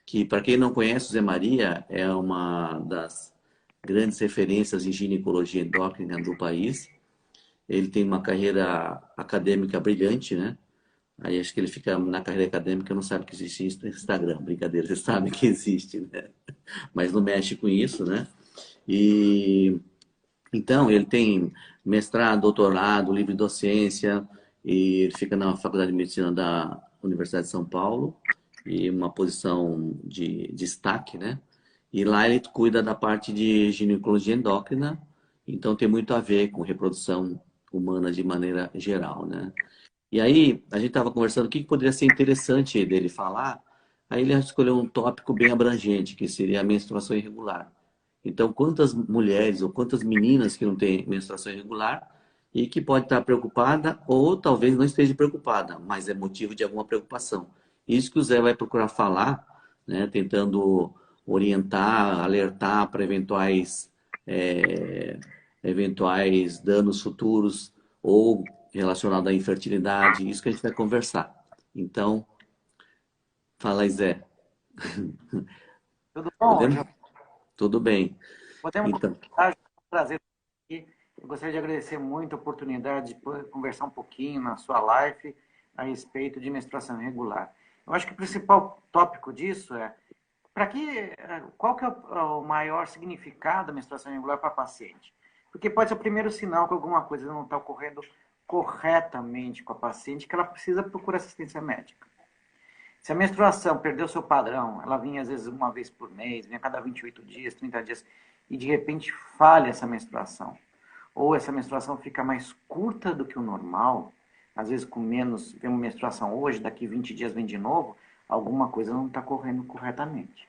que, para quem não conhece, o Zé Maria é uma das grandes referências em ginecologia endócrina do país. Ele tem uma carreira acadêmica brilhante, né? Aí acho que ele fica na carreira acadêmica, não sabe que existe isso no Instagram. Brincadeira, você sabe que existe, né? Mas não mexe com isso, né? E então ele tem mestrado, doutorado, livre docência, e ele fica na Faculdade de Medicina da Universidade de São Paulo, e uma posição de destaque, né? E lá ele cuida da parte de ginecologia endócrina, então tem muito a ver com reprodução humana de maneira geral, né? E aí, a gente estava conversando o que poderia ser interessante dele falar. Aí ele escolheu um tópico bem abrangente, que seria a menstruação irregular. Então, quantas mulheres ou quantas meninas que não têm menstruação irregular e que pode estar preocupada ou talvez não esteja preocupada, mas é motivo de alguma preocupação. Isso que o Zé vai procurar falar, né, tentando orientar, alertar para eventuais danos futuros ou relacionado à infertilidade, isso que a gente vai conversar. Então, fala aí, Zé. Tudo bom, Podemos? João? Tudo bem. Podemos Então, conversar? É um prazer estar aqui. Eu gostaria de agradecer muito a oportunidade de poder conversar um pouquinho na sua live a respeito de menstruação irregular. Eu acho que o principal tópico disso é qual que é o maior significado da menstruação irregular para a paciente? Porque pode ser o primeiro sinal que alguma coisa não está ocorrendo corretamente com a paciente, que ela precisa procurar assistência médica. Se a menstruação perdeu seu padrão, ela vinha às vezes uma vez por mês, vinha a cada 28 dias, 30 dias, e de repente falha essa menstruação, ou essa menstruação fica mais curta do que o normal, às vezes com menos, vem uma menstruação hoje, daqui 20 dias vem de novo, alguma coisa não está correndo corretamente.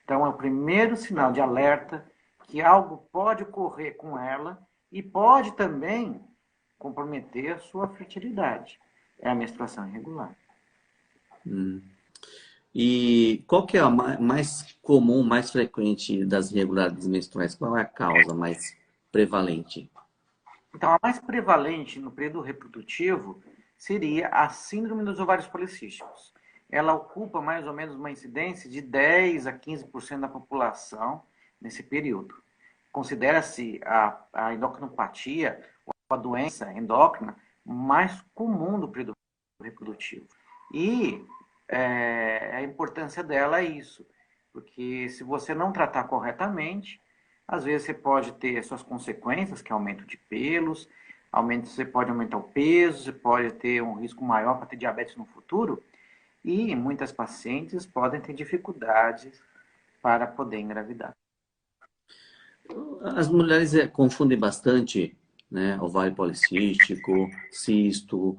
Então é o primeiro sinal de alerta que algo pode ocorrer com ela e pode também comprometer a sua fertilidade. É a menstruação irregular. e qual que é a mais comum, mais frequente das irregularidades menstruais? Qual é a causa mais prevalente? Então, a mais prevalente no período reprodutivo seria a síndrome dos ovários policísticos. Ela ocupa mais ou menos uma incidência de 10 a 15% da população nesse período. Considera-se a endocrinopatia, ou a doença endócrina, mais comum do período reprodutivo. E a importância dela é isso, porque se você não tratar corretamente, às vezes você pode ter suas consequências, que é aumento de pelos, você pode aumentar o peso, você pode ter um risco maior para ter diabetes no futuro, e muitas pacientes podem ter dificuldades para poder engravidar. As mulheres confundem bastante, né? Ovário policístico, cisto,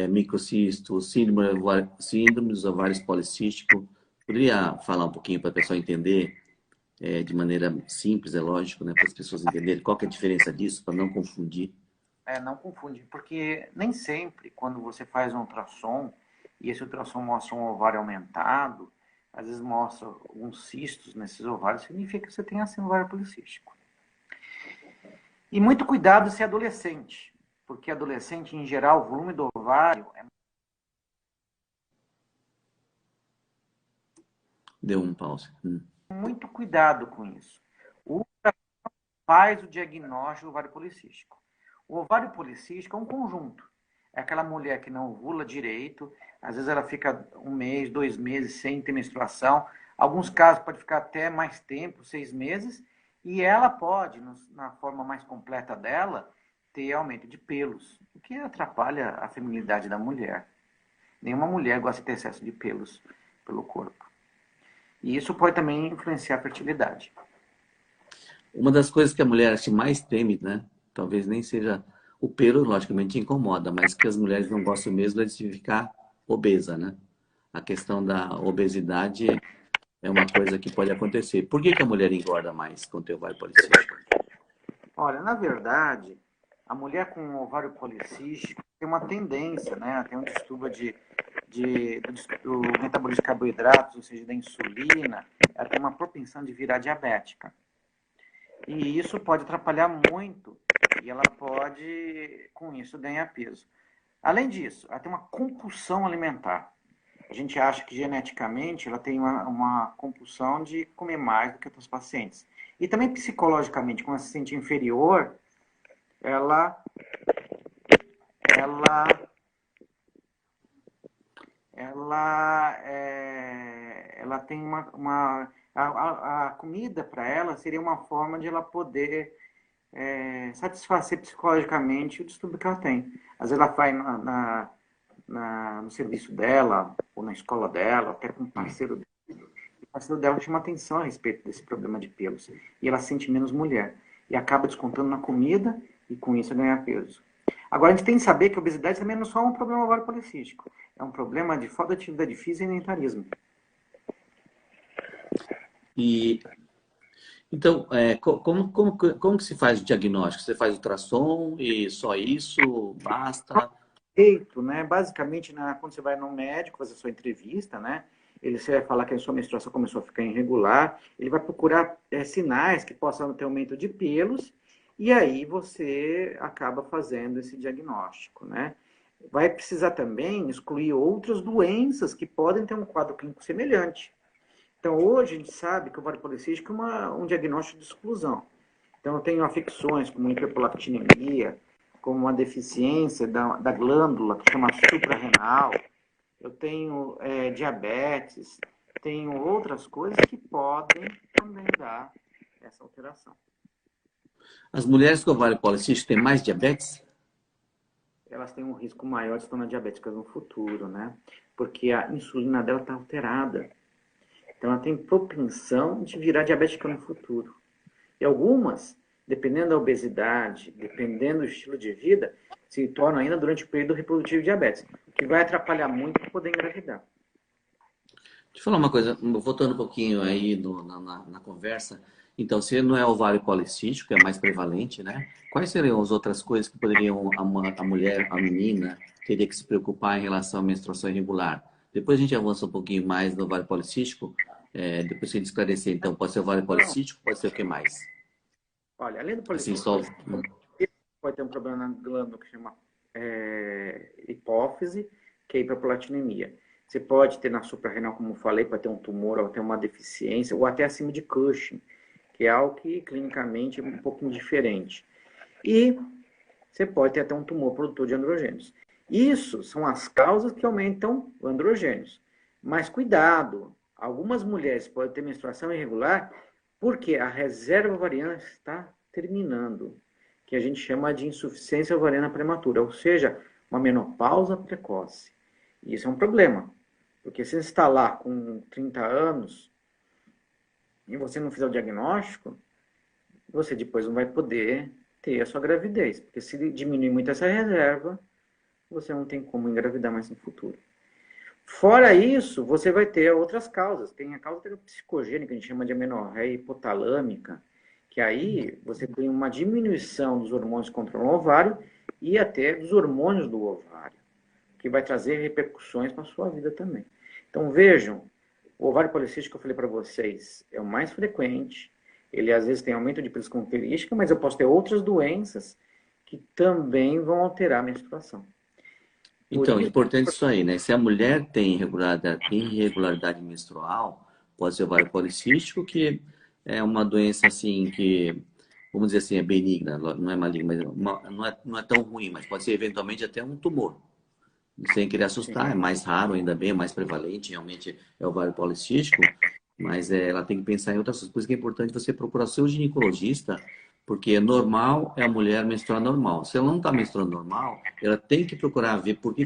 microcisto, síndrome dos ovários policísticos. Poderia falar um pouquinho para a pessoa entender, de maneira simples, é lógico, né? Para as pessoas entenderem qual que é a diferença disso, para não confundir. Não confunde, porque nem sempre, quando você faz um ultrassom, e esse ultrassom mostra um ovário aumentado, às vezes mostra alguns cistos nesses ovários, significa que você tem assim um ovário policístico. E muito cuidado se é adolescente, porque adolescente, em geral, o volume do ovário é Deu um pause. muito cuidado com isso. O faz o diagnóstico do ovário policístico. O ovário policístico é um conjunto. É aquela mulher que não ovula direito, às vezes ela fica um mês, 2 meses sem ter menstruação. Alguns casos pode ficar até mais tempo, 6 meses, e ela pode, na forma mais completa dela, ter aumento de pelos, o que atrapalha a feminilidade da mulher. Nenhuma mulher gosta de ter excesso de pelos pelo corpo. E isso pode também influenciar a fertilidade. Uma das coisas que a mulher acho, mais teme, né? Talvez nem seja o pelo, logicamente incomoda, mas que as mulheres não gostam mesmo é de ficar obesa, né? A questão da obesidade é uma coisa que pode acontecer. Por que que a mulher engorda mais quando tem ovário policístico? Olha, na verdade, a mulher com ovário policístico tem uma tendência, né? Tem um distúrbio do metabolismo de carboidratos, ou seja, da insulina, ela tem uma propensão de virar diabética. E isso pode atrapalhar muito e ela pode, com isso, ganhar peso. Além disso, ela tem uma compulsão alimentar. a gente acha que geneticamente ela tem uma compulsão de comer mais do que outros pacientes. E também psicologicamente, quando ela se sente inferior, ela, ela, ela tem a comida para ela seria uma forma de ela poder satisfazer psicologicamente o distúrbio que ela tem. Às vezes ela vai no serviço dela, ou na escola dela, até com um parceiro dela. O parceiro dela chama atenção a respeito desse problema de pelos. E ela se sente menos mulher. E acaba descontando na comida e com isso ganha peso. Agora, a gente tem que saber que a obesidade também não é só um problema ovário policístico. É um problema de falta de atividade física e sedentarismo. E então, como que se faz o diagnóstico? Você faz ultrassom e só isso? Basta? Feito, né? Basicamente, quando você vai no médico fazer sua entrevista, né? Você vai falar que a sua menstruação começou a ficar irregular, ele vai procurar sinais que possam ter aumento de pelos, e aí você acaba fazendo esse diagnóstico, né? Vai precisar também excluir outras doenças que podem ter um quadro clínico semelhante. Então, hoje a gente sabe que o ovário policístico é um diagnóstico de exclusão. Então, eu tenho afecções como hiperprolactinemia, como uma deficiência da glândula que chama suprarrenal, eu tenho diabetes, tenho outras coisas que podem também dar essa alteração. As mulheres com ovário policístico têm mais diabetes? Elas têm um risco maior de se tornar diabéticas no futuro, né? Porque a insulina dela está alterada. Então, ela tem propensão de virar diabética no futuro. E algumas, dependendo da obesidade, dependendo do estilo de vida, se tornam ainda durante o período reprodutivo de diabetes, o que vai atrapalhar muito para poder engravidar. Deixa eu falar uma coisa, voltando um pouquinho aí na conversa. Então, se não é ovário policístico, é mais prevalente, né? Quais seriam as outras coisas que poderiam a mulher, a menina, teria que se preocupar em relação à menstruação irregular? Depois a gente avança um pouquinho mais no ovário policístico, depois que a gente esclarecer. Então, pode ser ovário Não, policístico, pode ser o que mais? olha, além do Assim, só... policístico, pode ter um problema na glândula que chama hipófise, que é hiperprolactinemia. Você pode ter na suprarrenal, como eu falei, pode ter um tumor, ou ter uma deficiência, ou até acima de Cushing, que é algo que clinicamente é um pouquinho diferente. E você pode ter até um tumor produtor de androgênios. Isso são as causas que aumentam o androgênios. Mas cuidado, algumas mulheres podem ter menstruação irregular porque a reserva ovariana está terminando, que a gente chama de insuficiência ovariana prematura, ou seja, uma menopausa precoce. E isso é um problema, porque se você está lá com 30 anos e você não fizer o diagnóstico, você depois não vai poder ter a sua gravidez, porque se diminuir muito essa reserva, você não tem como engravidar mais no futuro. Fora isso, você vai ter outras causas. Tem a causa psicogênica, a gente chama de amenorreia hipotalâmica, que aí você tem uma diminuição dos hormônios que controlam o ovário e até dos hormônios do ovário, que vai trazer repercussões na sua vida também. Então vejam, o ovário policístico que eu falei para vocês é o mais frequente, ele às vezes tem aumento de peso característica, mas eu posso ter outras doenças que também vão alterar a menstruação. Por Então, é isso, importante isso aí, né? Se a mulher tem irregularidade menstrual, pode ser ovário policístico, que é uma doença assim que, vamos dizer assim, é benigna, não é maligna, mas não é tão ruim, mas pode ser eventualmente até um tumor. Sem querer assustar, é sim, mais raro, ainda bem, é mais prevalente, realmente é ovário policístico, mas ela tem que pensar em outras coisas. Por isso que é importante você procurar seu ginecologista, porque normal é a mulher menstruar normal. Se ela não está menstruando normal, ela tem que procurar ver por que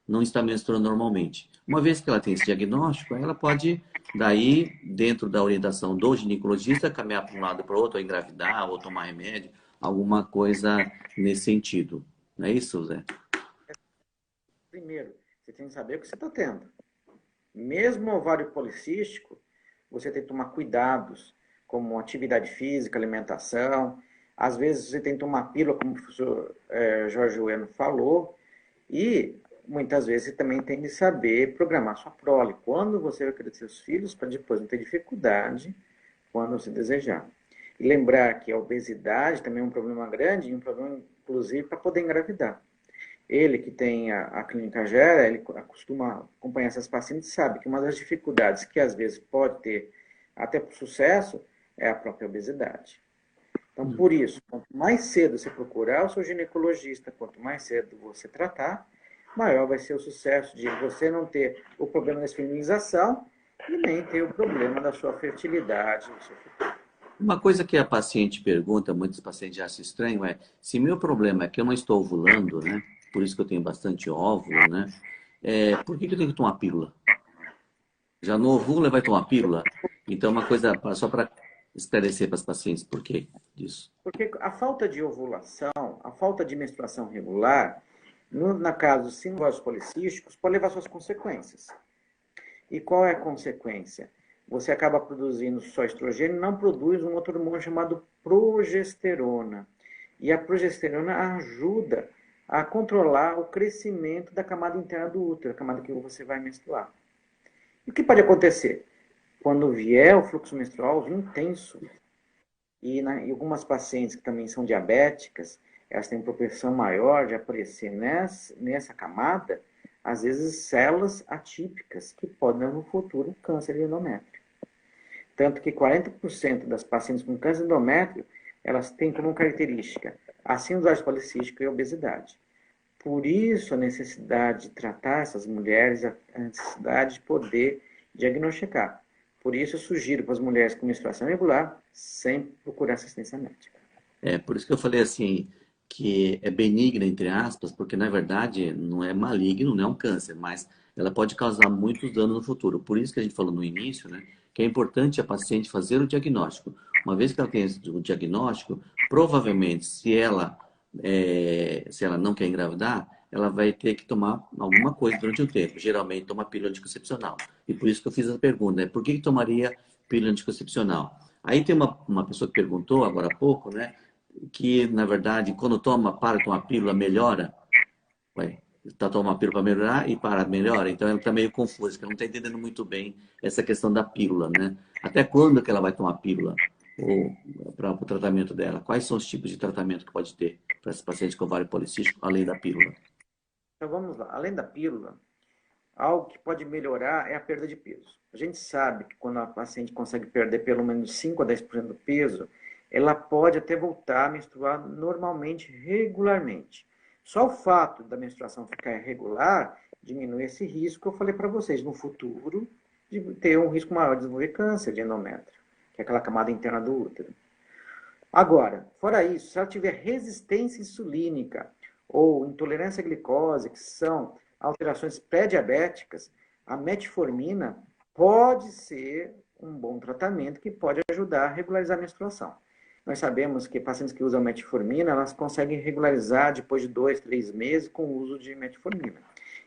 não está menstruando normalmente. Uma vez que ela tem esse diagnóstico, ela pode, daí, dentro da orientação do ginecologista, caminhar para um lado para o outro, ou engravidar, ou tomar remédio, alguma coisa nesse sentido. Não é isso, Zé? primeiro, você tem que saber o que você está tendo. Mesmo o ovário policístico, você tem que tomar cuidados, como atividade física, alimentação. Às vezes você tem que tomar pílula, como o professor Jorge Bueno falou, e muitas vezes você também tem que saber programar sua prole. Quando você vai querer seus filhos, para depois não ter dificuldade quando você desejar. E lembrar que a obesidade também é um problema grande, e um problema, inclusive, para poder engravidar. ele que tem a clínica Gera, ele costuma acompanhar essas pacientes, sabe que uma das dificuldades que às vezes pode ter até por sucesso é a própria obesidade. Então, por isso, quanto mais cedo você procurar o seu ginecologista, quanto mais cedo você tratar, maior vai ser o sucesso de você não ter o problema da esterilização e nem ter o problema da sua fertilidade. Uma coisa que a paciente pergunta, muitos pacientes já se estranham, é se meu problema é que eu não estou ovulando, né? Por isso que eu tenho bastante óvulo, né? Por que eu tenho que tomar pílula? Já no ovula vai tomar pílula? Então, uma coisa só para esclarecer para as pacientes por que disso. Porque a falta de ovulação, a falta de menstruação regular, na caso dos síndromes policísticos, pode levar suas consequências. E qual é a consequência? Você acaba produzindo só estrogênio e não produz um outro hormônio chamado progesterona. E a progesterona ajuda a controlar o crescimento da camada interna do útero, a camada que você vai menstruar. E o que pode acontecer? Quando vier o fluxo menstrual intenso, e algumas pacientes que também são diabéticas, elas têm propensão maior de aparecer nessa camada, às vezes, células atípicas, que podem, no futuro, câncer de endométrio. Tanto que 40% das pacientes com câncer de endométrio, elas têm como característica a síndrome policística e a obesidade. Por isso, a necessidade de tratar essas mulheres, a necessidade de poder diagnosticar. Por isso, eu sugiro para as mulheres com menstruação irregular sempre procurar assistência médica. Por isso que eu falei assim, que é benigna, entre aspas, porque na verdade não é maligno, não é um câncer, mas ela pode causar muitos danos no futuro. Por isso que a gente falou no início, né, que é importante a paciente fazer o diagnóstico. Uma vez que ela tem o diagnóstico, provavelmente, se ela não quer engravidar, ela vai ter que tomar alguma coisa durante o tempo. Geralmente toma pílula anticoncepcional. E por isso que eu fiz a pergunta, né? Por que tomaria pílula anticoncepcional? Aí tem uma pessoa que perguntou agora há pouco, né? Que, na verdade, quando para de tomar pílula, melhora. Está tomando pílula para melhorar e para melhora. Então ela está meio confusa, porque ela não está entendendo muito bem essa questão da pílula, né? Até quando que ela vai tomar pílula? Ou para o tratamento dela? Quais são os tipos de tratamento que pode ter para esse paciente com ovário policístico, além da pílula? Então vamos lá. Além da pílula, algo que pode melhorar é a perda de peso. A gente sabe que quando a paciente consegue perder pelo menos 5 a 10% do peso, ela pode até voltar a menstruar normalmente, regularmente. Só o fato da menstruação ficar irregular diminui esse risco que eu falei para vocês no futuro de ter um risco maior de desenvolver câncer de endométrio, que é aquela camada interna do útero. Agora, fora isso, se ela tiver resistência insulínica ou intolerância à glicose, que são alterações pré-diabéticas, a metformina pode ser um bom tratamento que pode ajudar a regularizar a menstruação. Nós sabemos que pacientes que usam metformina, elas conseguem regularizar depois de 2, 3 meses com o uso de metformina.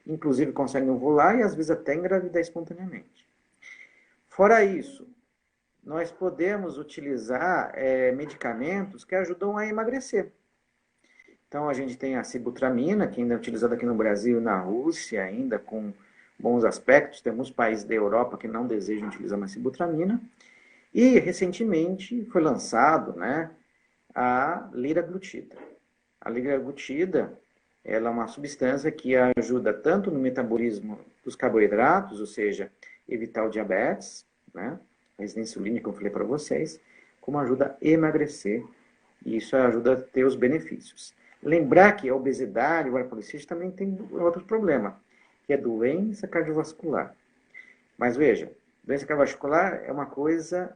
Inclusive conseguem ovular e às vezes até engravidar espontaneamente. Fora isso, nós podemos utilizar medicamentos que ajudam a emagrecer. Então, a gente tem a sibutramina, que ainda é utilizada aqui no Brasil e na Rússia, ainda com bons aspectos. Tem alguns países da Europa que não desejam utilizar mais sibutramina. E, recentemente, foi lançado, né, a liraglutida. A liraglutida, ela é uma substância que ajuda tanto no metabolismo dos carboidratos, ou seja, evitar o diabetes, né, a resistência insulínica, como eu falei para vocês, como ajuda a emagrecer. E isso ajuda a ter os benefícios. Lembrar que a obesidade, o policístico também tem outro problema, que é doença cardiovascular. Mas veja, doença cardiovascular é uma coisa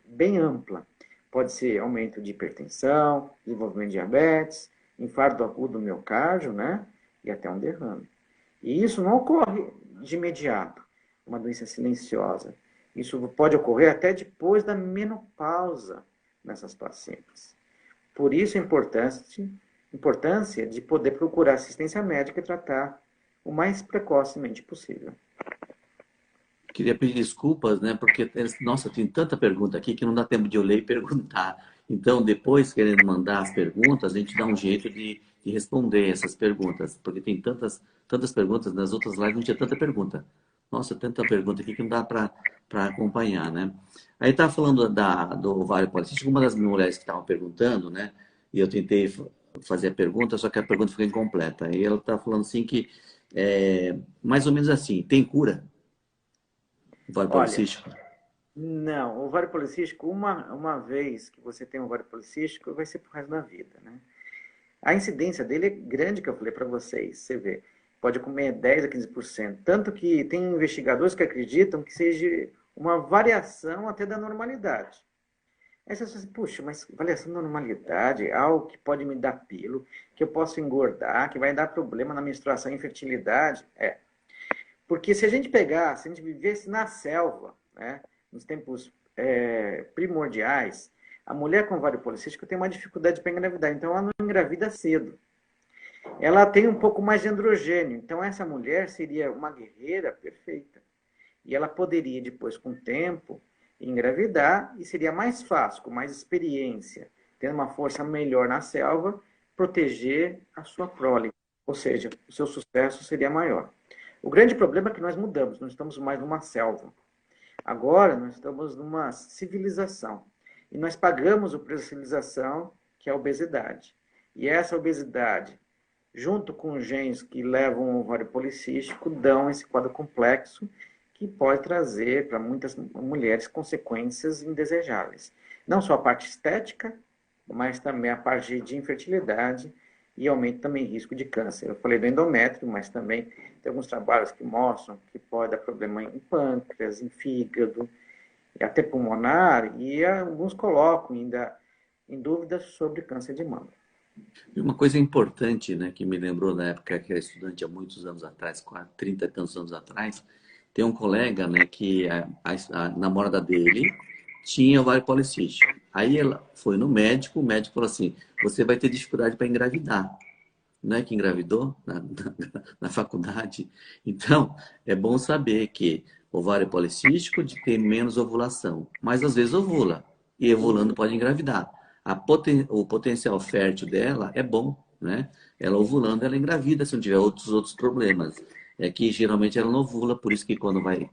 bem ampla. Pode ser aumento de hipertensão, desenvolvimento de diabetes, infarto agudo do miocárdio, né? E até um derrame. E isso não ocorre de imediato, uma doença silenciosa. Isso pode ocorrer até depois da menopausa nessas pacientes. Por isso a importância de poder procurar assistência médica e tratar o mais precocemente possível. Queria pedir desculpas, né? Porque, nossa, tem tanta pergunta aqui que não dá tempo de eu ler e perguntar. Então, depois, querendo mandar as perguntas, a gente dá um jeito de responder essas perguntas. Porque tem tantas perguntas, nas outras lives não tinha tanta pergunta. Nossa, tanta pergunta aqui que não dá para acompanhar, né? Aí estava falando do ovário policístico, uma das mulheres que estavam perguntando, né? E eu tentei fazer a pergunta, só que a pergunta ficou incompleta. E ela está falando assim que, mais ou menos assim, tem cura o ovário Olha, policístico? não, o ovário policístico, uma vez que você tem um ovário policístico, vai ser pro resto da vida, né? A incidência dele é grande, que eu falei para vocês, você vê. Pode comer 10 a 15%. Tanto que tem investigadores que acreditam que seja uma variação até da normalidade. Aí você fala assim, puxa, mas variação da normalidade é algo que pode me dar pelo, que eu posso engordar, que vai dar problema na menstruação e infertilidade. Porque se a gente pegar, se a gente vivesse na selva, né, nos tempos primordiais, a mulher com ovário policístico tem uma dificuldade para engravidar, então ela não engravida cedo. Ela tem um pouco mais de androgênio, então essa mulher seria uma guerreira perfeita. E ela poderia, depois, com o tempo, engravidar e seria mais fácil, com mais experiência, tendo uma força melhor na selva, proteger a sua prole. Ou seja, o seu sucesso seria maior. O grande problema é que nós mudamos, não estamos mais numa selva. Agora nós estamos numa civilização. E nós pagamos o preço da civilização, que é a obesidade. E essa obesidade, junto com os genes que levam ao ovário policístico, dão esse quadro complexo que pode trazer para muitas mulheres consequências indesejáveis. Não só a parte estética, mas também a parte de infertilidade e aumenta também o risco de câncer. Eu falei do endométrio, mas também tem alguns trabalhos que mostram que pode dar problema em pâncreas, em fígado, e até pulmonar, e alguns colocam ainda em dúvidas sobre câncer de mama. E uma coisa importante, né, que me lembrou na época que era estudante há muitos anos atrás, quase 30 e tantos anos atrás, tem um colega, né, que a namorada dele tinha ovário policístico. Aí ela foi no médico, o médico falou assim, você vai ter dificuldade para engravidar. Não é que engravidou na faculdade? Então, é bom saber que ovário policístico tem menos ovulação, mas às vezes ovula, e ovulando pode engravidar. O potencial fértil dela é bom, né? Ela ovulando, ela engravida se não tiver outros problemas. É que geralmente ela não ovula, por isso que quando vai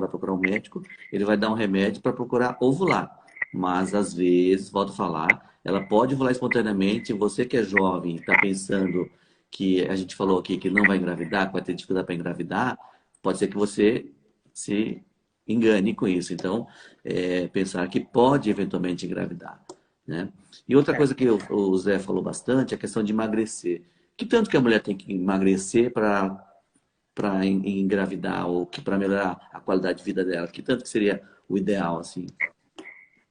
procurar um médico, ele vai dar um remédio para procurar ovular. Mas às vezes, volto a falar, ela pode ovular espontaneamente. Você que é jovem, está pensando que a gente falou aqui que não vai engravidar, que vai ter dificuldade para engravidar, pode ser que você se engane com isso. Então, pensar que pode eventualmente engravidar, né? E outra É, coisa que o Zé falou bastante é a questão de emagrecer. Que tanto que a mulher tem que emagrecer para engravidar ou que para melhorar a qualidade de vida dela? Que tanto que seria o ideal, assim?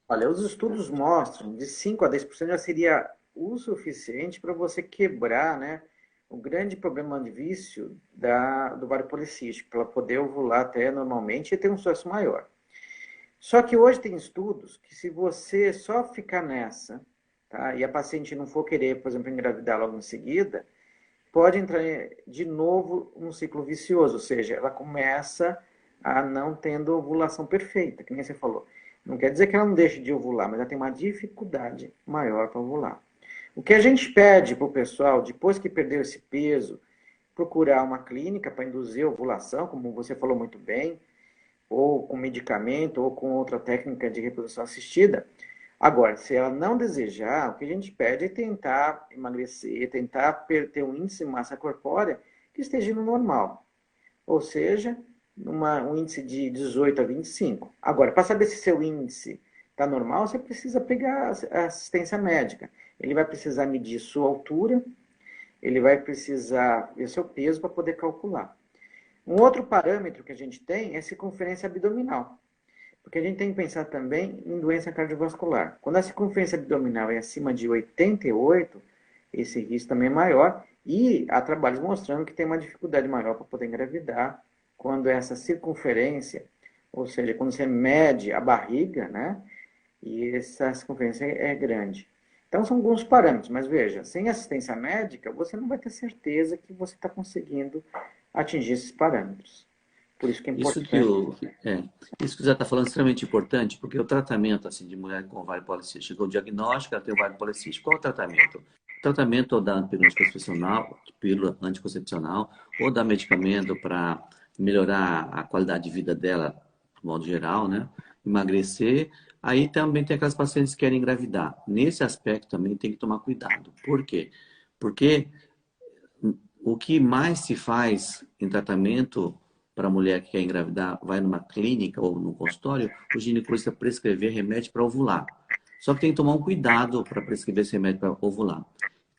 olha, os estudos mostram de 5 a 10% já seria o suficiente para você quebrar, né, o grande problema de vício do ovário policístico, para ela poder ovular até normalmente e ter um sucesso maior. Só que hoje tem estudos que se você só ficar nessa, tá, e a paciente não for querer, por exemplo, engravidar logo em seguida, pode entrar de novo um ciclo vicioso, ou seja, ela começa a não tendo ovulação perfeita, que nem você falou. Não quer dizer que ela não deixe de ovular, mas ela tem uma dificuldade maior para ovular. O que a gente pede para o pessoal, depois que perdeu esse peso, procurar uma clínica para induzir a ovulação, como você falou muito bem, ou com medicamento, ou com outra técnica de reprodução assistida. Agora, se ela não desejar, o que a gente pede é tentar emagrecer, tentar ter um índice de massa corpórea que esteja no normal. Ou seja, um índice de 18 a 25. Agora, para saber se seu índice está normal, você precisa pegar a assistência médica. Ele vai precisar medir sua altura, ele vai precisar ver seu peso para poder calcular. Um outro parâmetro que a gente tem é a circunferência abdominal. Porque a gente tem que pensar também em doença cardiovascular. Quando a circunferência abdominal é acima de 88, esse risco também é maior. E há trabalhos mostrando que tem uma dificuldade maior para poder engravidar quando essa circunferência, ou seja, quando você mede a barriga, né? E essa circunferência é grande. Então, são alguns parâmetros, mas veja, sem assistência médica, você não vai ter certeza que você está conseguindo atingir esses parâmetros. Por isso que é Isso que importante. isso que você está falando é extremamente importante, porque o tratamento assim, de mulher com ovário policístico, o diagnóstico, ela tem ovário policístico, qual é o tratamento? O tratamento ou da pílula anticoncepcional, ou dá medicamento para melhorar a qualidade de vida dela, de modo geral, né? emagrecer. Aí também tem aquelas pacientes que querem engravidar. Nesse aspecto também tem que tomar cuidado. Por quê? Porque o que mais se faz em tratamento para a mulher que quer engravidar, vai numa clínica ou no consultório, o ginecologista prescrever remédio para ovular. Só que tem que tomar um cuidado para prescrever esse remédio para ovular.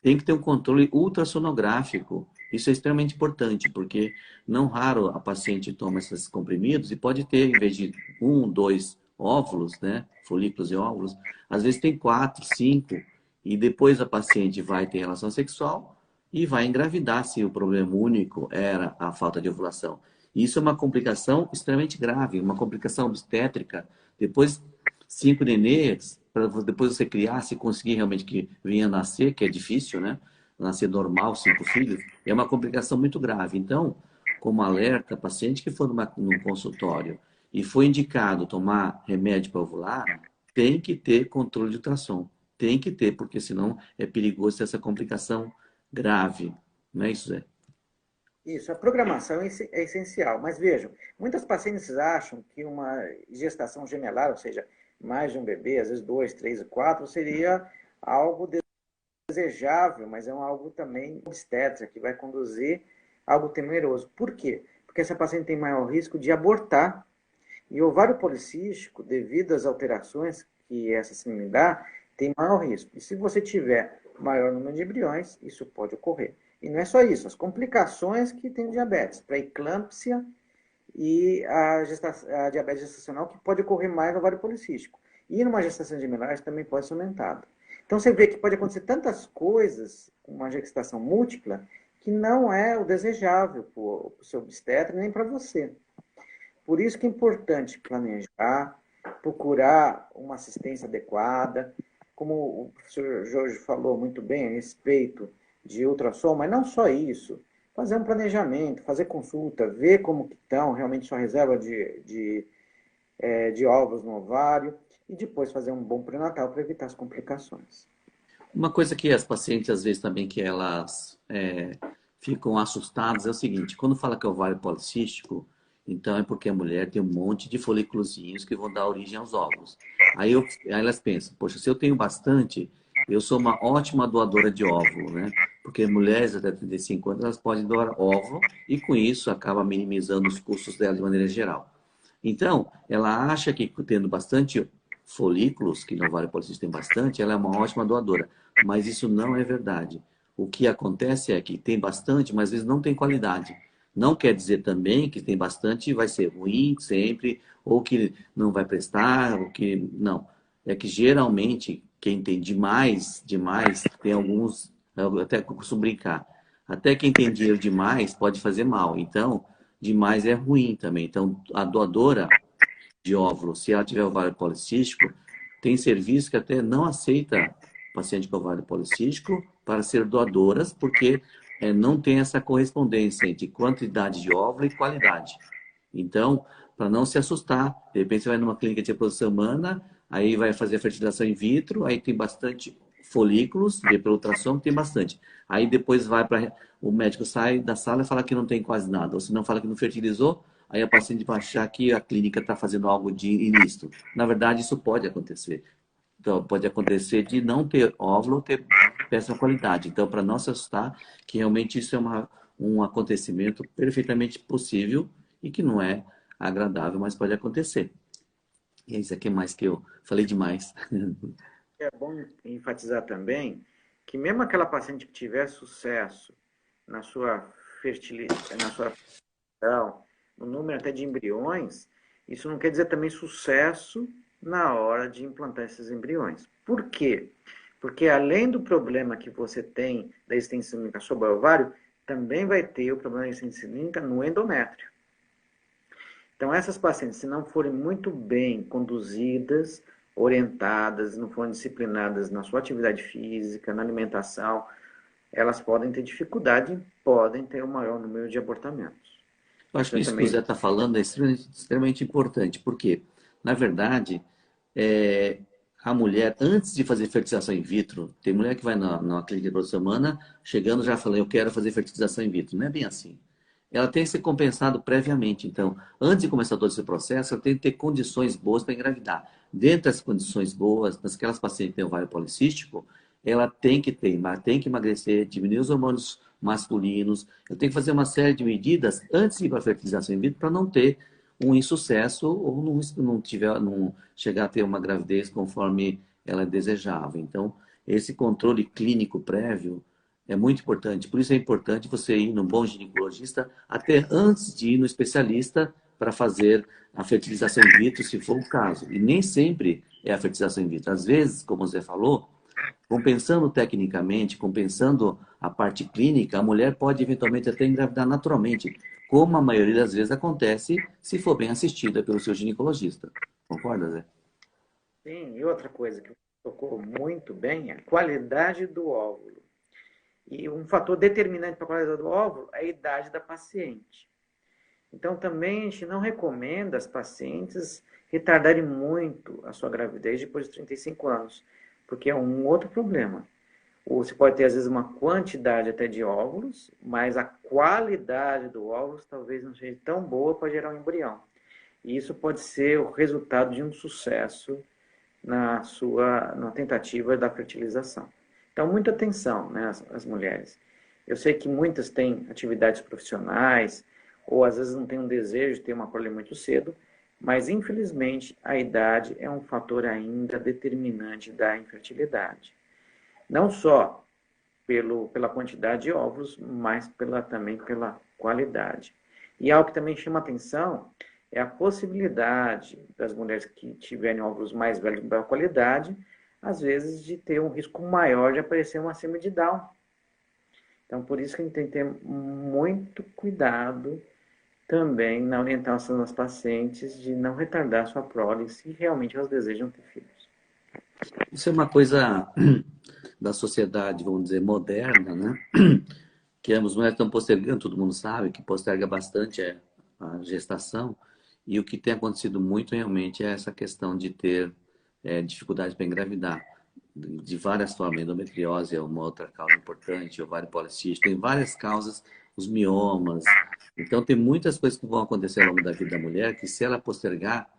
Tem que ter um controle ultrassonográfico. Isso é extremamente importante, porque não raro a paciente toma esses comprimidos e pode ter, em vez de um, dois óvulos, né, folículos e óvulos, às vezes tem quatro, cinco, e depois a paciente vai ter relação sexual e vai engravidar se o problema único era a falta de ovulação. Isso é uma complicação extremamente grave, uma complicação obstétrica. Depois, cinco nenês, para depois você criar, se conseguir realmente que venha nascer, que é difícil, né? Nascer normal, cinco filhos, é uma complicação muito grave. Então, como alerta, paciente que for num consultório e foi indicado tomar remédio para ovular, tem que ter controle de ultrassom. Tem que ter, porque senão é perigoso ter essa complicação grave. Não é isso, Zé? Isso, a programação é essencial. Mas vejam, muitas pacientes acham que uma gestação gemelar, ou seja, mais de um bebê, às vezes dois, três, quatro, seria algo desejável, mas é algo também obstétrico, que vai conduzir a algo temeroso. Por quê? Porque essa paciente tem maior risco de abortar. E o ovário policístico, devido às alterações que essa síndrome dá, tem maior risco. E se você tiver maior número de embriões, isso pode ocorrer. E não é só isso, as complicações que tem o diabetes, pré-eclâmpsia e a diabetes gestacional, que pode ocorrer mais no ovário policístico. E numa gestação de menores também pode ser aumentado. Então você vê que pode acontecer tantas coisas com uma gestação múltipla que não é o desejável para o seu obstetra nem para você. Por isso que é importante planejar, procurar uma assistência adequada, como o professor Jorge falou muito bem a respeito de ultrassom, mas não só isso, fazer um planejamento, fazer consulta, ver como que estão realmente sua reserva de óvulos no ovário e depois fazer um bom pré-natal para evitar as complicações. Uma coisa que as pacientes, às vezes, também que elas ficam assustadas é o seguinte, quando fala que é ovário policístico, então é porque a mulher tem um monte de folículozinhos que vão dar origem aos óvulos. Aí elas pensam, poxa, se eu tenho bastante, eu sou uma ótima doadora de óvulo, né? Porque mulheres até 35 anos, elas podem doar óvulo e com isso acaba minimizando os custos dela de maneira geral. Então, ela acha que tendo bastante folículos, que no ovário policístico tem bastante, ela é uma ótima doadora. Mas isso não é verdade. O que acontece é que tem bastante, mas às vezes não tem qualidade. Não quer dizer também que tem bastante e vai ser ruim sempre, ou que não vai prestar, ou que não. É que geralmente quem tem demais, tem alguns, eu até costumo brincar, até quem tem dinheiro demais pode fazer mal. Então, demais é ruim também. Então, a doadora de óvulo, se ela tiver ovário policístico, tem serviço que até não aceita paciente com ovário policístico para ser doadoras, porque não tem essa correspondência entre quantidade de óvulo e qualidade. Então, para não se assustar, de repente você vai numa clínica de reprodução humana, aí vai fazer a fertilização in vitro, aí tem bastante folículos, vê pelo ultrassom, tem bastante. Aí depois vai para o médico sai da sala e fala que não tem quase nada, ou se não fala que não fertilizou, aí a paciente vai achar que a clínica está fazendo algo de ilícito. Na verdade, isso pode acontecer. Então, pode acontecer de não ter óvulo ou ter péssima qualidade. Então, para não se assustar, que realmente isso é um acontecimento perfeitamente possível e que não é agradável, mas pode acontecer. E é isso aqui mais que eu falei demais. É bom enfatizar também que mesmo aquela paciente que tiver sucesso na sua fertilização, no número até de embriões, isso não quer dizer também sucesso na hora de implantar esses embriões. Por quê? Porque além do problema que você tem da existência cilíndrica sobre o ovário, também vai ter o problema da existência cilíndrica no endométrio. Então, essas pacientes, se não forem muito bem conduzidas, orientadas, não forem disciplinadas na sua atividade física, na alimentação, elas podem ter dificuldade, podem ter o maior número de abortamentos. Eu acho que isso que o Zé está falando é extremamente importante, porque, na verdade, a mulher, antes de fazer fertilização in vitro, tem mulher que vai na clínica de reprodução humana, chegando já falando, eu quero fazer fertilização in vitro. Não é bem assim. ela tem que ser compensada previamente. Então, antes de começar todo esse processo, ela tem que ter condições boas para engravidar. Dentro das condições boas, naquelas pacientes que têm ovário policístico, ela tem que emagrecer, diminuir os hormônios masculinos, ela tem que fazer uma série de medidas antes de ir para a fertilização in vitro para não ter um insucesso ou não chegar a ter uma gravidez conforme ela desejava. Então, esse controle clínico prévio é muito importante. Por isso é importante você ir num bom ginecologista até antes de ir no especialista para fazer a fertilização in vitro, se for o caso. E nem sempre é a fertilização in vitro. Às vezes, como você falou, compensando tecnicamente, compensando a parte clínica, a mulher pode eventualmente até engravidar naturalmente, como a maioria das vezes acontece se for bem assistida pelo seu ginecologista. Concorda, Zé? Sim, e outra coisa que você tocou muito bem é a qualidade do óvulo. E um fator determinante para a qualidade do óvulo é a idade da paciente. Então, também a gente não recomenda as pacientes retardarem muito a sua gravidez depois de 35 anos, porque é um outro problema. Ou você pode ter, às vezes, uma quantidade até de óvulos, mas a qualidade do óvulo talvez não seja tão boa para gerar um embrião. E isso pode ser o resultado de um sucesso na tentativa da fertilização. Então, muita atenção, né, as mulheres. Eu sei que muitas têm atividades profissionais, ou às vezes não têm um desejo de ter uma prole muito cedo, mas infelizmente a idade é um fator ainda determinante da infertilidade. Não só pela quantidade de óvulos, mas também pela qualidade. E algo que também chama atenção é a possibilidade das mulheres que tiverem óvulos mais velhos de boa qualidade, às vezes de ter um risco maior de aparecer uma síndrome de Down. Então, por isso que a gente tem que ter muito cuidado também na orientação das pacientes de não retardar sua prole se realmente elas desejam ter filhos. Isso é uma coisa da sociedade, vamos dizer, moderna, né? Que as mulheres estão postergando, todo mundo sabe que posterga bastante a gestação. E o que tem acontecido muito realmente é essa questão de ter dificuldade para engravidar. De várias formas, endometriose é uma outra causa importante, ovário policístico, tem várias causas, os miomas. Então, tem muitas coisas que vão acontecer ao longo da vida da mulher que, se ela postergar,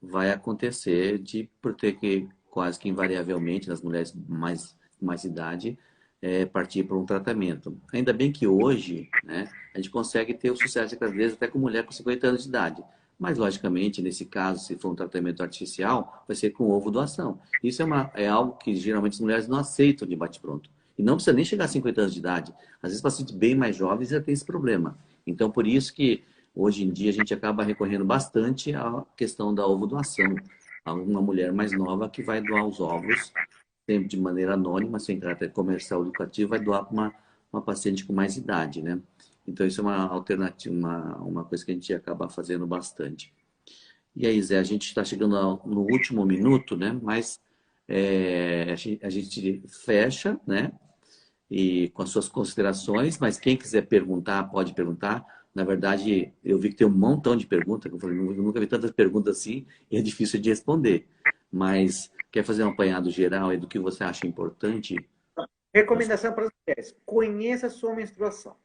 vai acontecer por ter que, quase que invariavelmente, nas mulheres mais idade, partir para um tratamento. Ainda bem que hoje, né, a gente consegue ter o sucesso de gravidez até com mulher com 50 anos de idade. Mas, logicamente, nesse caso, se for um tratamento artificial, vai ser com ovo doação. Isso é algo que geralmente as mulheres não aceitam de bate-pronto. E não precisa nem chegar a 50 anos de idade. Às vezes, pacientes bem mais jovens já têm esse problema. Então, por isso que hoje em dia a gente acaba recorrendo bastante à questão da ovo doação. Há uma mulher mais nova que vai doar os ovos, sempre de maneira anônima, sem caráter comercial educativo, vai doar para uma paciente com mais idade, né? Então, isso é uma alternativa, uma coisa que a gente acaba fazendo bastante. E aí, Zé, a gente está chegando no último minuto, né? Mas a gente fecha, né? E com as suas considerações, mas quem quiser perguntar, pode perguntar. Na verdade, eu vi que tem um montão de perguntas, eu falei, eu nunca vi tantas perguntas assim, e é difícil de responder. Mas quer fazer um apanhado geral aí do que você acha importante? Recomendação para as mulheres: conheça a sua menstruação.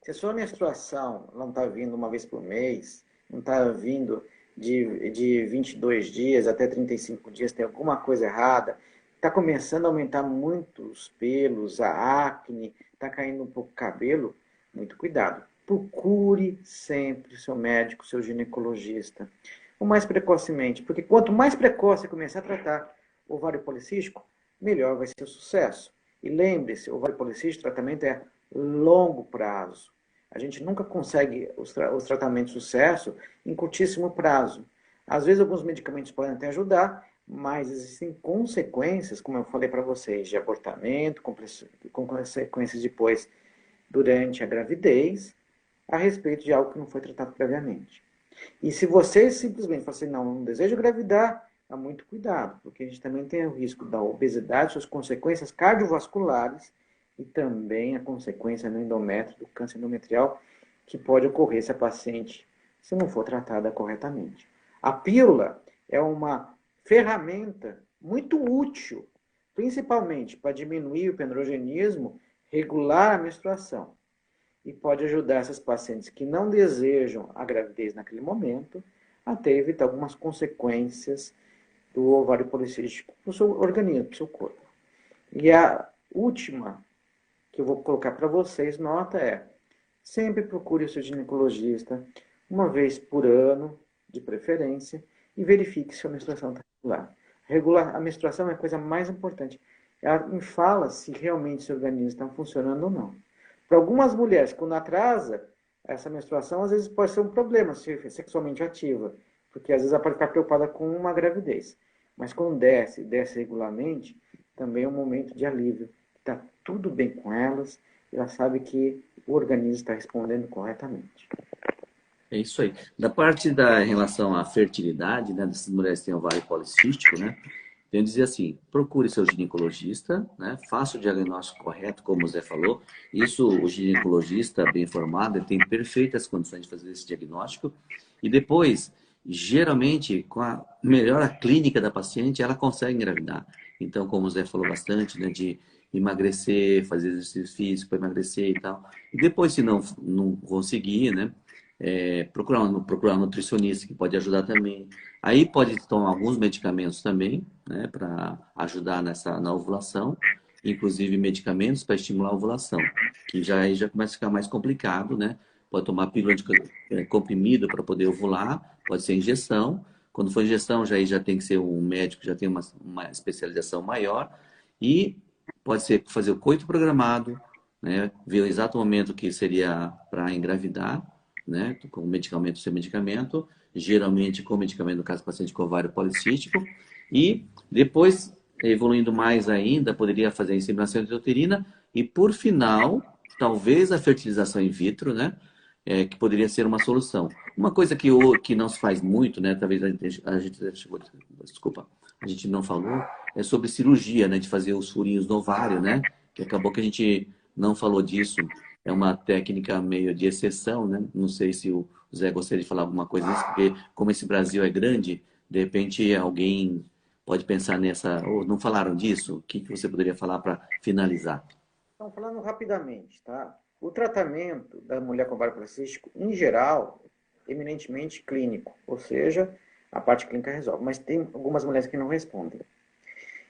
Se a sua menstruação não está vindo uma vez por mês, não está vindo de 22 dias até 35 dias, tem alguma coisa errada, está começando a aumentar muito os pelos, a acne, está caindo um pouco o cabelo, muito cuidado. Procure sempre seu médico, seu ginecologista, o mais precocemente, porque quanto mais precoce você começar a tratar o ovário policístico, melhor vai ser o sucesso. E lembre-se, o ovário policístico, o tratamento é longo prazo. A gente nunca consegue os tratamentos de sucesso em curtíssimo prazo. Às vezes, alguns medicamentos podem até ajudar, mas existem consequências, como eu falei para vocês, de abortamento, com consequências depois durante a gravidez, a respeito de algo que não foi tratado previamente. E se você simplesmente fala assim, não desejo engravidar, há muito cuidado, porque a gente também tem o risco da obesidade, suas consequências cardiovasculares, e também a consequência no endométrio, do câncer endometrial, que pode ocorrer se a paciente se não for tratada corretamente. A pílula é uma ferramenta muito útil, principalmente para diminuir o pendrogenismo, regular a menstruação. e pode ajudar essas pacientes que não desejam a gravidez naquele momento até evitar algumas consequências do ovário policístico para o seu organismo, para o seu corpo. E a última que eu vou colocar para vocês, nota é, sempre procure o seu ginecologista uma vez por ano, de preferência, e verifique se a menstruação está regular. A menstruação é a coisa mais importante. Ela me fala se realmente seu organismo está funcionando ou não. Para algumas mulheres, quando atrasa essa menstruação, às vezes pode ser um problema se é sexualmente ativa, porque às vezes ela pode ficar preocupada com uma gravidez. Mas quando desce regularmente, também é um momento de alívio. Está tudo bem com elas, e ela sabe que o organismo está respondendo corretamente. É isso aí. Da parte da em relação à fertilidade, né, dessas mulheres que têm ovário policístico, né, tenho a dizer assim, procure seu ginecologista, né, faça o diagnóstico correto, como o Zé falou. Isso, o ginecologista bem informado, ele tem perfeitas condições de fazer esse diagnóstico. E depois, geralmente, com a melhora clínica da paciente, ela consegue engravidar. Então, como o Zé falou bastante, né, de emagrecer, fazer exercício físico para emagrecer e tal. E depois, se não conseguir, né, procurar um nutricionista que pode ajudar também. Aí pode tomar alguns medicamentos também, né, para ajudar na ovulação, inclusive medicamentos para estimular a ovulação, que aí já começa a ficar mais complicado, né? Pode tomar pílula de comprimido para poder ovular, pode ser injeção. Quando for injeção, já tem que ser um médico, já tem uma especialização maior. E pode ser fazer o coito programado, né? Ver o exato momento que seria para engravidar, né? Com medicamento sem medicamento, geralmente com medicamento no caso do paciente com ovário policístico. E depois, evoluindo mais ainda, poderia fazer a inseminação intrauterina e, por final, talvez a fertilização in vitro, né? Que poderia ser uma solução. Uma coisa que não se faz muito, né? Talvez desculpa, a gente não falou, é sobre cirurgia, né? De fazer os furinhos no ovário, né? Que acabou que a gente não falou disso. É uma técnica meio de exceção, né? Não sei se o Zé gostaria de falar alguma coisa disso, porque como esse Brasil é grande, de repente alguém pode pensar nessa, ou não falaram disso? O que você poderia falar para finalizar? Então, falando rapidamente, tá? O tratamento da mulher com ovário policístico, em geral, eminentemente clínico, ou seja, a parte clínica resolve, mas tem algumas mulheres que não respondem.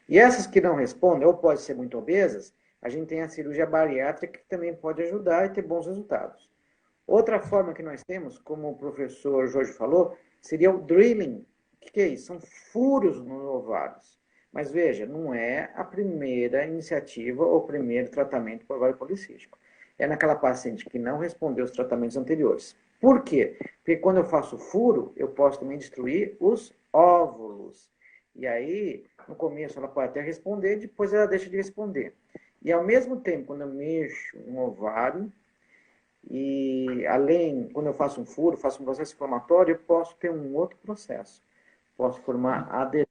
E essas que não respondem, ou podem ser muito obesas, a gente tem a cirurgia bariátrica que também pode ajudar e ter bons resultados. Outra forma que nós temos, como o professor Jorge falou, seria o drilling. O que é isso? São furos nos ovários. Mas veja, não é a primeira iniciativa ou o primeiro tratamento para ovário policístico. É naquela paciente que não respondeu os tratamentos anteriores. Por quê? Porque quando eu faço furo, eu posso também destruir os óvulos. E aí, no começo ela pode até responder, depois ela deixa de responder. E ao mesmo tempo, quando eu mexo no ovário, e além, quando eu faço um furo, faço um processo inflamatório, eu posso ter um outro processo. Posso formar aderências.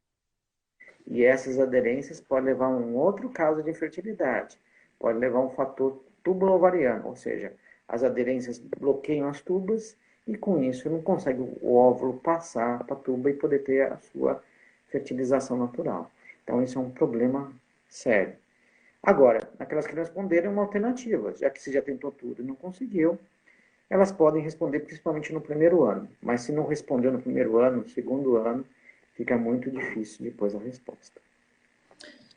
E essas aderências podem levar a um outro caso de infertilidade. Pode levar a um fator tubulo-ovariano, ou seja, as aderências bloqueiam as tubas e com isso não consegue o óvulo passar para a tuba e poder ter a sua fertilização natural. Então isso é um problema sério. Agora, aquelas que não responderam é uma alternativa, já que se já tentou tudo e não conseguiu, elas podem responder principalmente no primeiro ano. Mas se não respondeu no primeiro ano, no segundo ano, fica muito difícil depois a resposta.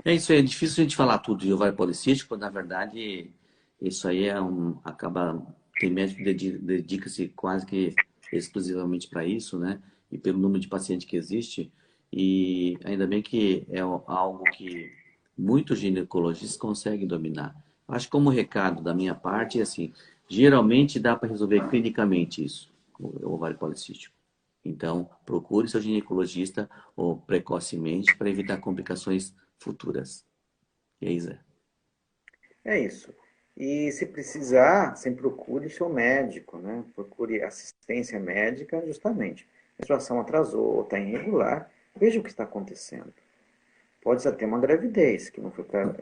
É isso aí, é difícil a gente falar tudo de ovário policístico, na verdade, isso aí acaba, tem médico que dedica-se quase que exclusivamente para isso, né? E pelo número de pacientes que existe, e ainda bem que é algo que muitos ginecologistas conseguem dominar. Acho que como recado da minha parte, é assim, geralmente dá para resolver clinicamente isso, o ovário policístico. Então, procure seu ginecologista ou precocemente para evitar complicações futuras. E aí, Zé? É isso. E se precisar, sempre procure seu médico, né? Procure assistência médica, justamente. A situação atrasou, está irregular, veja o que está acontecendo. Pode ser até uma gravidez, que não foi para,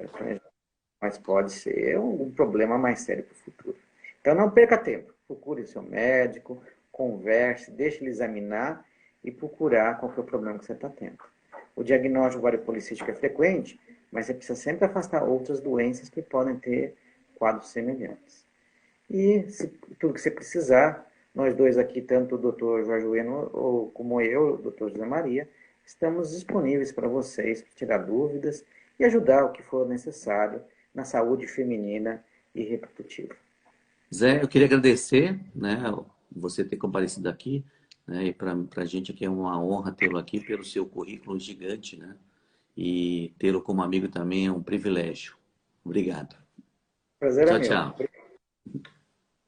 mas pode ser um problema mais sério para o futuro. Então não perca tempo. Procure seu médico, converse, deixe ele examinar e procurar qual é o problema que você está tendo. O diagnóstico ovário policístico é frequente, mas você precisa sempre afastar outras doenças que podem ter quadros semelhantes. E tudo que você precisar, nós dois aqui, tanto o doutor Jorge Bueno ou como eu, o doutor José Maria, estamos disponíveis para vocês, para tirar dúvidas e ajudar o que for necessário na saúde feminina e reprodutiva. Zé, eu queria agradecer, né, você ter comparecido aqui, né, e para a gente aqui é uma honra tê-lo aqui pelo seu currículo gigante, né, e tê-lo como amigo também é um privilégio. Obrigado. Prazer é Tchau, meu. tchau.